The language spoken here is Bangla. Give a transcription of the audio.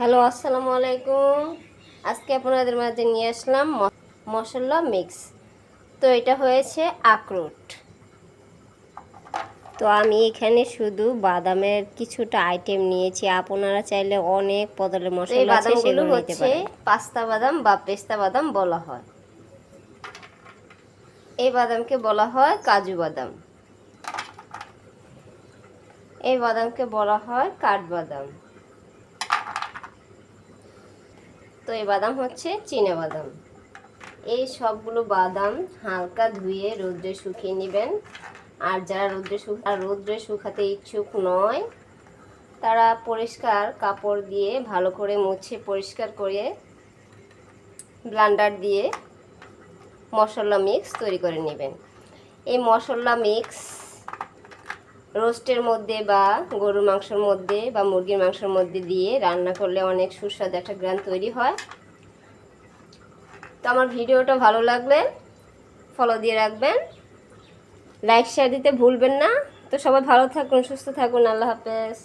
হ্যালো, আসসালামু আলাইকুম। আজকে আপনাদের মাঝে নিয়ে আসলাম মশলা মিক্স। তো এটা হয়েছে আখরোট। তো আমি এখানে শুধু বাদামের কিছুটা আইটেম নিয়েছি। আপনারা চাইলে অনেক পদের মশলা আছে, সেগুলো নিতে পারেন। পাস্তা বাদাম বা পেস্তা বাদাম বলা হয়। এই বাদামকে বলা হয় কাজু বাদাম। এই বাদামকে বলা হয় কাঠবাদাম। তো এই বাদাম হচ্ছে চীনা বাদাম। এই সবগুলো বাদাম হালকা ধুয়ে রোদ্রে শুকিয়ে নেবেন। আর যারা রোদ্রে শুকাতে ইচ্ছুক নয়, তারা পরিষ্কার কাপড় দিয়ে ভালো করে মুছে পরিষ্কার করে ব্লেন্ডার দিয়ে মশলা মিক্স তৈরি করে নেবেন। এই মশলা মিক্স রোস্টের মধ্যে বা গরুর মাংসের মধ্যে বা মুরগির মাংসের মধ্যে দিয়ে রান্না করলে অনেক সুস্বাদু একটা গ্রান তৈরি হয়। তো আমার ভিডিওটা ভালো লাগলে ফলো দিয়ে রাখবেন, লাইক শেয়ার দিতে ভুলবেন না। তো সবাই ভালো থাকুন, সুস্থ থাকুন। আল্লাহ হাফেজ।